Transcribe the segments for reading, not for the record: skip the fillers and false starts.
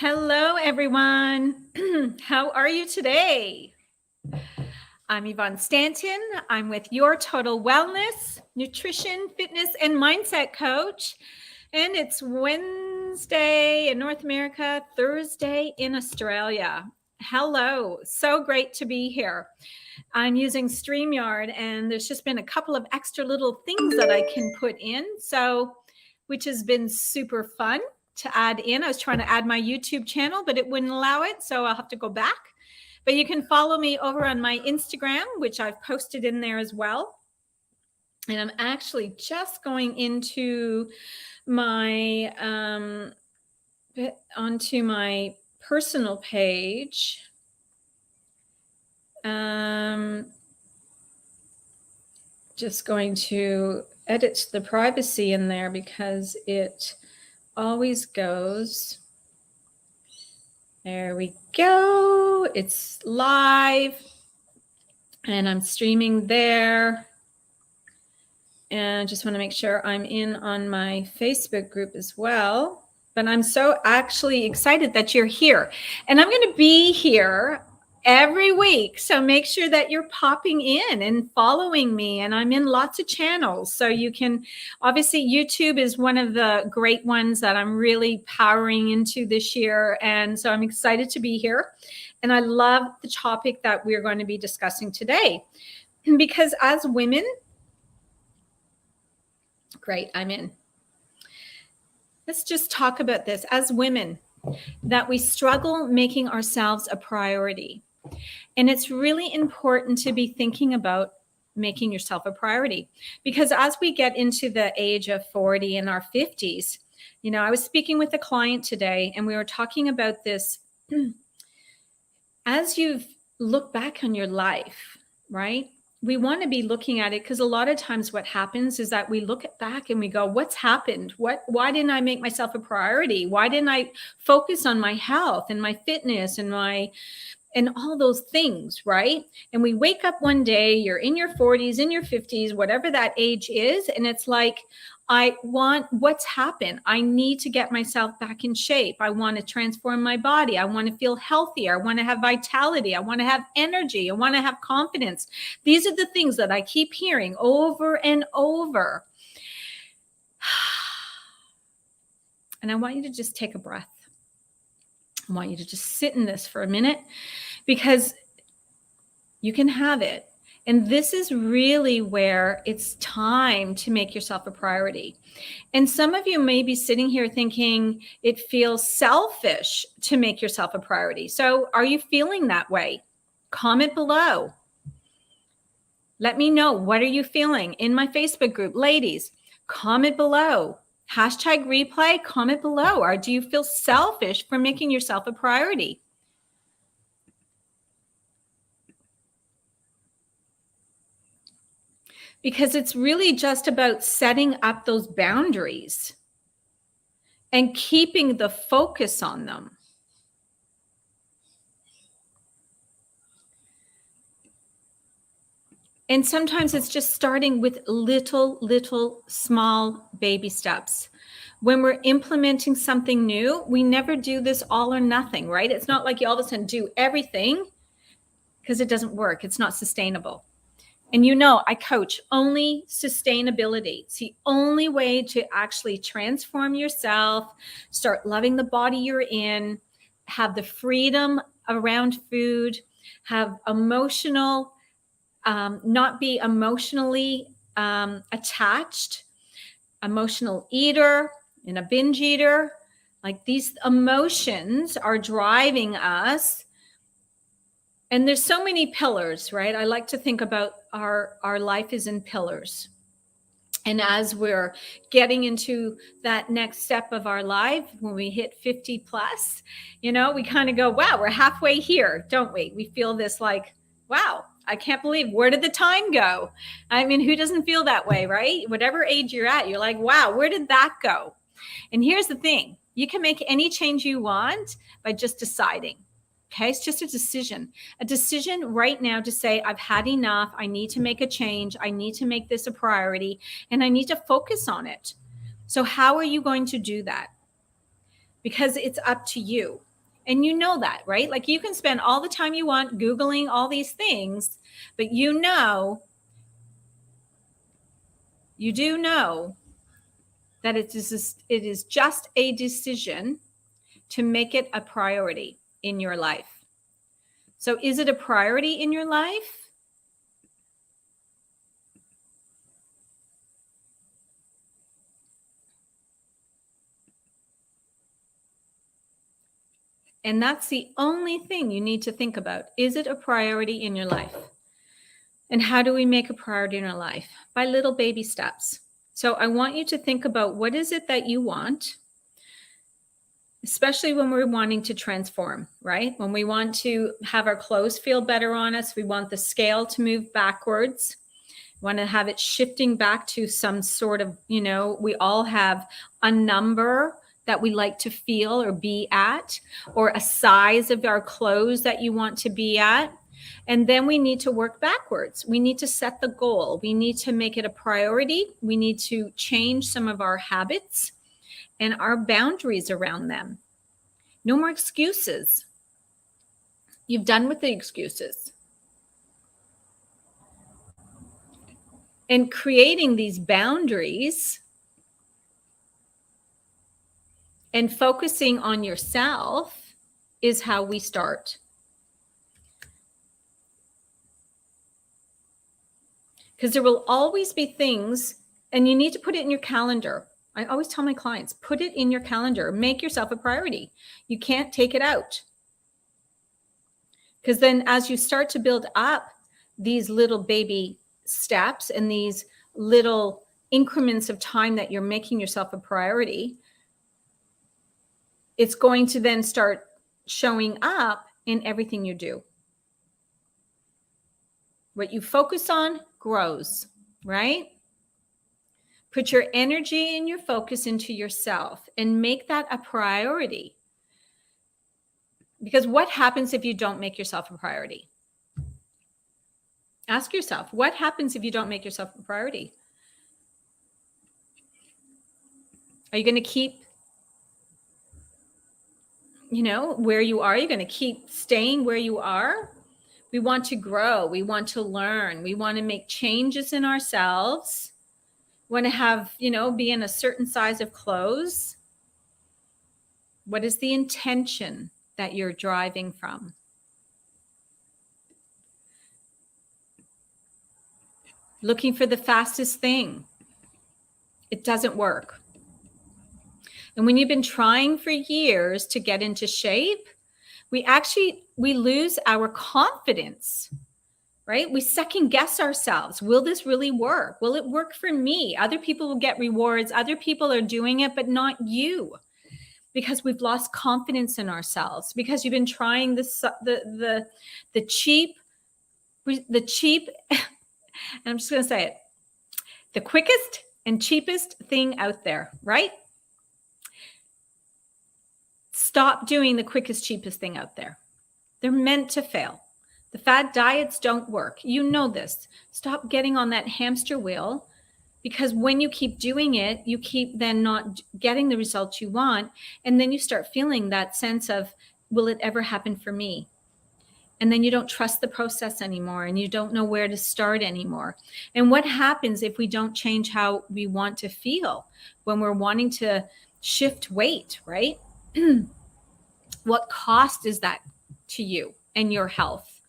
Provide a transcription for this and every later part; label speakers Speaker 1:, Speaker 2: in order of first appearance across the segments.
Speaker 1: Hello, everyone. How are you today? I'm Yvonne Stanton. I'm with Your Total Wellness, Nutrition, Fitness, and Mindset Coach. And it's Wednesday in North America, Thursday in Australia. Hello. So great to be here. I'm using StreamYard, and there's just been a couple of extra little things that I can put in, which has been super fun to add in. I was trying to add my YouTube channel, but it wouldn't allow it, so I'll have to go back. But you can follow me over on my Instagram, which I've posted in there as well. And I'm actually just going into my onto my personal page. Just going to edit the privacy in there because it always goes. There we go. It's live and I'm streaming there. And I just want to make sure I'm in on my Facebook group as well. But I'm so actually excited that you're here. And I'm going to be here every week. So make sure that you're popping in and following me. And I'm in lots of channels. So you can, obviously YouTube is one of the great ones that I'm really powering into this year. And so I'm excited to be here. And I love the topic that we're going to be discussing today. Because as women, great, I'm in. Let's just talk about this. As women, that we struggle making ourselves a priority. And it's really important to be thinking about making yourself a priority, because as we get into the age of 40 and our 50s, I was speaking with a client today and we were talking about this. As you've looked back on your life, right? We want to be looking at it because a lot of times what happens is that we look back and we go, what's happened? Why didn't I make myself a priority? Why didn't I focus on my health and my fitness and all those things, right? And we wake up one day, you're in your 40s, in your 50s, whatever that age is. And it's like, what's happened? I need to get myself back in shape. I want to transform my body. I want to feel healthier. I want to have vitality. I want to have energy. I want to have confidence. These are the things that I keep hearing over and over. And I want you to just take a breath. I want you to just sit in this for a minute, because you can have it. And this is really where it's time to make yourself a priority. And some of you may be sitting here thinking it feels selfish to make yourself a priority. So are you feeling that way? Comment below. Let me know, what are you feeling in my Facebook group? Ladies, comment below. Hashtag replay, comment below. Or do you feel selfish for making yourself a priority? Because it's really just about setting up those boundaries and keeping the focus on them. And sometimes it's just starting with little, small baby steps. When we're implementing something new, we never do this all or nothing, right? It's not like you all of a sudden do everything, because it doesn't work. It's not sustainable. And I coach only sustainability. It's the only way to actually transform yourself, start loving the body you're in, have the freedom around food, have emotional, not be emotionally attached, emotional eater and a binge eater. Like, these emotions are driving us. And there's so many pillars, right? I like to think about our life is in pillars. And as we're getting into that next step of our life, when we hit 50 plus, we kind of go, wow, we're halfway here, don't we? We feel this like, wow, I can't believe, where did the time go? I mean, who doesn't feel that way, right? Whatever age you're at, you're like, wow, where did that go? And here's the thing. You can make any change you want by just deciding. Okay, it's just a decision right now to say, I've had enough. I need to make a change. I need to make this a priority, and I need to focus on it. So how are you going to do that? Because it's up to you. And you know that, right? Like you can spend all the time you want Googling all these things, but you do know that it is just a decision to make it a priority in your life. So is it a priority in your life? And that's the only thing you need to think about. Is it a priority in your life? And how do we make a priority in our life? By little baby steps. So I want you to think about, what is it that you want, especially when we're wanting to transform, right? When we want to have our clothes feel better on us, we want the scale to move backwards. We want to have it shifting back to some sort of, we all have a number that we like to feel or be at, or a size of our clothes that you want to be at. And then we need to work backwards. We need to set the goal. We need to make it a priority. We need to change some of our habits and our boundaries around them. No more excuses. You've done with the excuses. And creating these boundaries and focusing on yourself is how we start. Because there will always be things, and you need to put it in your calendar. I always tell my clients, put it in your calendar. Make yourself a priority. You can't take it out. Because then as you start to build up these little baby steps and these little increments of time that you're making yourself a priority, it's going to then start showing up in everything you do. What you focus on grows, right? Put your energy and your focus into yourself and make that a priority. Because what happens if you don't make yourself a priority? Ask yourself, what happens if you don't make yourself a priority? Are you going to keep, where you are? Are you going to keep staying where you are? We want to grow. We want to learn. We want to make changes in ourselves. We want to have, be in a certain size of clothes. What is the intention that you're driving from? Looking for the fastest thing. It doesn't work. And when you've been trying for years to get into shape, we lose our confidence, right? We second guess ourselves. Will this really work? Will it work for me? Other people will get rewards. Other people are doing it, but not you, because we've lost confidence in ourselves, because you've been trying the cheap, and I'm just going to say it, the quickest and cheapest thing out there, right? Stop doing the quickest, cheapest thing out there. They're meant to fail. The fad diets don't work. You know this. Stop getting on that hamster wheel, because when you keep doing it, you keep then not getting the results you want. And then you start feeling that sense of, will it ever happen for me? And then you don't trust the process anymore, and you don't know where to start anymore. And what happens if we don't change how we want to feel when we're wanting to shift weight, right? What cost is that to you and your health?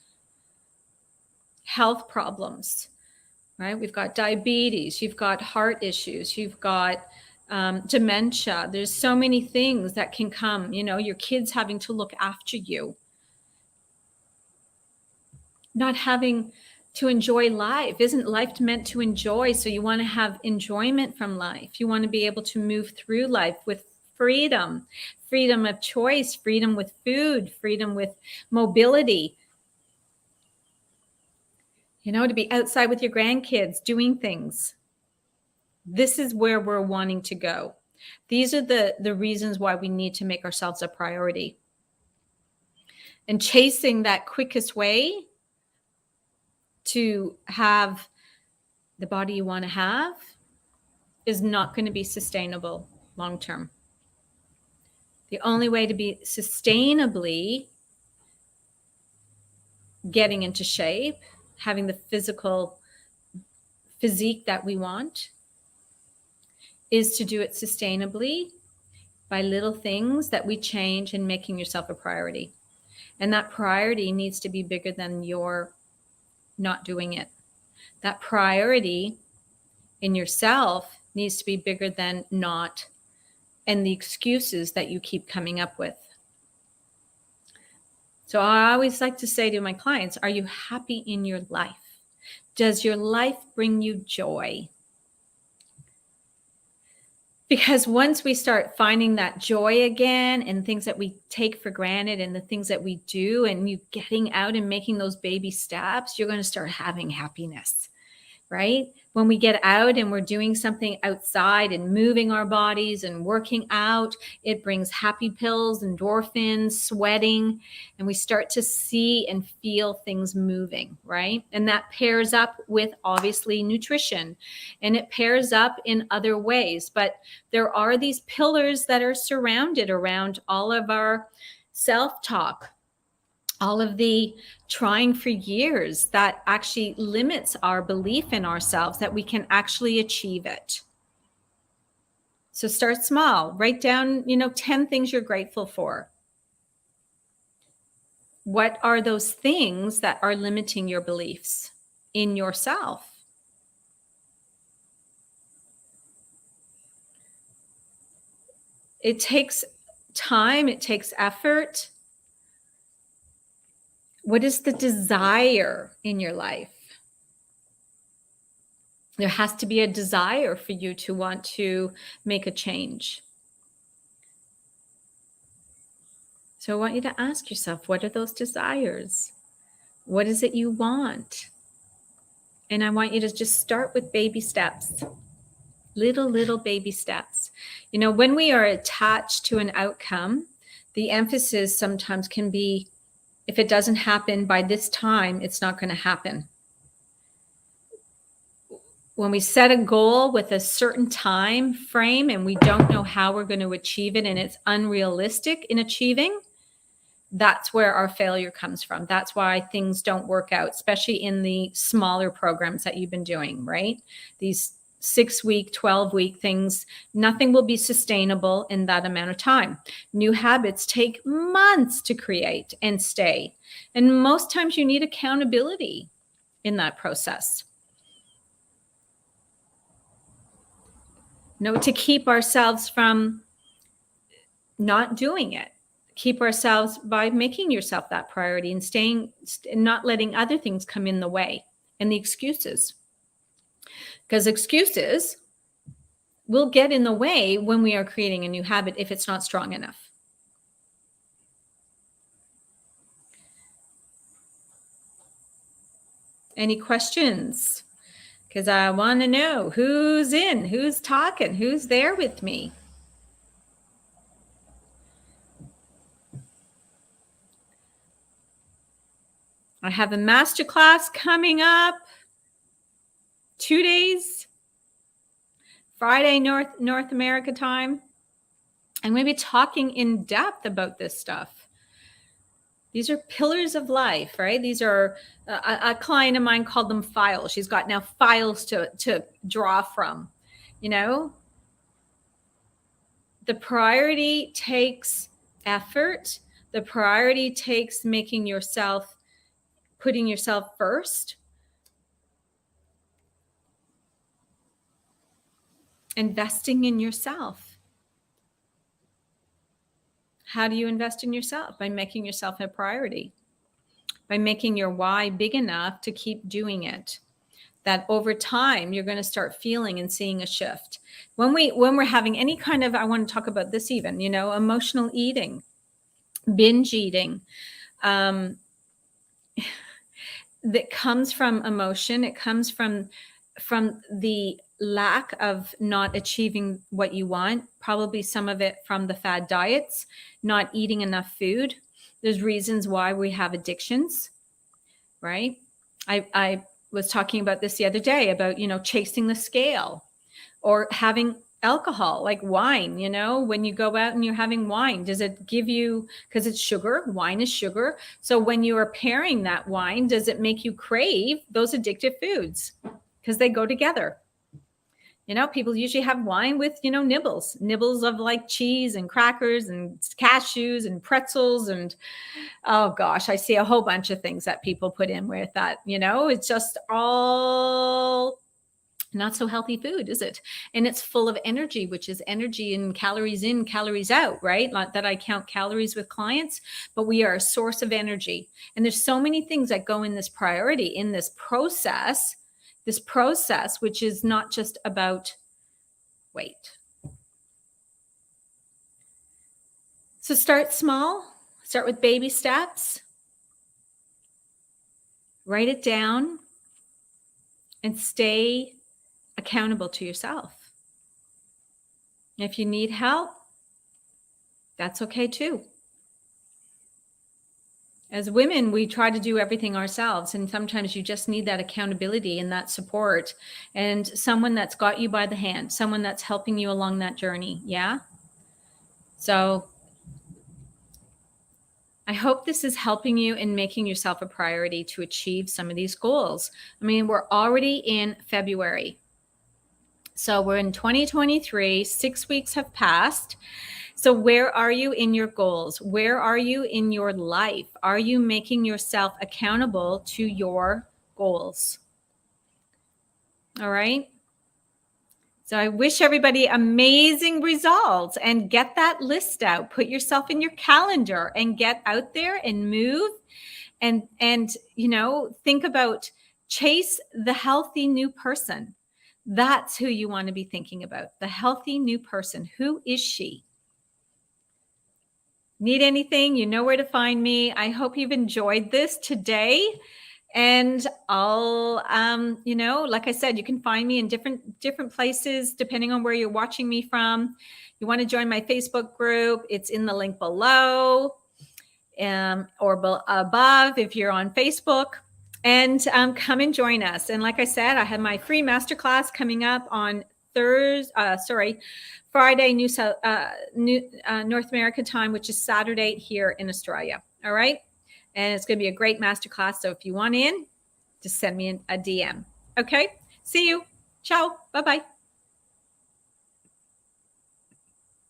Speaker 1: Health problems, right? We've got diabetes, you've got heart issues, you've got dementia. There's so many things that can come, your kids having to look after you, not having to enjoy life. Isn't life meant to enjoy? So you want to have enjoyment from life. You want to be able to move through life with freedom of choice, freedom with food, freedom with mobility, to be outside with your grandkids doing things. This is where we're wanting to go. These are the reasons why we need to make ourselves a priority. And chasing that quickest way to have the body you want to have is not going to be sustainable long term. The only way to be sustainably getting into shape, having the physique that we want, is to do it sustainably by little things that we change and making yourself a priority. And that priority needs to be bigger than your not doing it. That priority in yourself needs to be bigger than not, and the excuses that you keep coming up with. So I always like to say to my clients, are you happy in your life? Does your life bring you joy? Because once we start finding that joy again and things that we take for granted and the things that we do, and you getting out and making those baby steps, you're going to start having happiness, right? When we get out and we're doing something outside and moving our bodies and working out, it brings happy pills, endorphins, sweating, and we start to see and feel things moving, right? And that pairs up with obviously nutrition, and it pairs up in other ways. But there are these pillars that are surrounded around all of our self-talk, all of the trying for years that actually limits our belief in ourselves that we can actually achieve it. So start small. Write down, 10 things you're grateful for. What are those things that are limiting your beliefs in yourself? It takes time, it takes effort. What is the desire in your life? There has to be a desire for you to want to make a change. So I want you to ask yourself, what are those desires? What is it you want? And I want you to just start with baby steps, little baby steps. When we are attached to an outcome, the emphasis sometimes can be, if it doesn't happen by this time, it's not going to happen. When we set a goal with a certain time frame and we don't know how we're going to achieve it and it's unrealistic in achieving, that's where our failure comes from. That's why things don't work out, especially in the smaller programs that you've been doing, right? These 6-week, 12-week things, nothing will be sustainable in that amount of time. New habits take months to create and stay. And most times you need accountability in that process. To keep ourselves from not doing it. Keep ourselves by making yourself that priority and not letting other things come in the way and the excuses. Because excuses will get in the way when we are creating a new habit if it's not strong enough. Any questions? Because I want to know who's in, who's talking, who's there with me. I have a masterclass coming up. 2 days, Friday, North America time. I'm going to be talking in depth about this stuff. These are pillars of life, right? These are a client of mine called them files. She's got now files to draw from. The priority takes effort. The priority takes putting yourself first. Investing in yourself. How do you invest in yourself? By making yourself a priority, by making your why big enough to keep doing it. That over time, you're going to start feeling and seeing a shift. When we're having any kind of, I want to talk about this even, emotional eating, binge eating, that comes from emotion. It comes from the lack of not achieving what you want, probably some of it from the fad diets, not eating enough food. There's reasons why we have addictions, right? I was talking about this the other day about, chasing the scale or having alcohol, like wine, when you go out and you're having wine, does it give you, because it's sugar, wine is sugar. So when you are pairing that wine, does it make you crave those addictive foods? Because they go together. People usually have wine with, nibbles of like cheese and crackers and cashews and pretzels. And oh gosh, I see a whole bunch of things that people put in with that, it's just all not so healthy food, is it? And it's full of energy, which is energy in, calories out, right? Not that I count calories with clients, but we are a source of energy. And there's so many things that go in this priority, in this process, which is not just about weight. So start small, start with baby steps, write it down, and stay accountable to yourself. If you need help, that's okay too. As women, we try to do everything ourselves, and sometimes you just need that accountability and that support and someone that's got you by the hand, someone that's helping you along that journey. Yeah. So I hope this is helping you in making yourself a priority to achieve some of these goals. I mean, we're already in February. So we're in 2023, 6 weeks have passed. So where are you in your goals? Where are you in your life? Are you making yourself accountable to your goals? All right. So I wish everybody amazing results, and get that list out. Put yourself in your calendar and get out there and move and think about, chase the healthy new person. That's who you want to be thinking about. The healthy new person. Who is she? Need anything? You know where to find me. I hope you've enjoyed this today. And I'll, like I said, you can find me in different places, depending on where you're watching me from. You want to join my Facebook group, it's in the link below, or above if you're on Facebook. And come and join us. And like I said, I have my free masterclass coming up on Friday, North America time, which is Saturday here in Australia. All right. And it's going to be a great masterclass. So if you want in, just send me a DM. Okay. See you. Ciao. Bye-bye.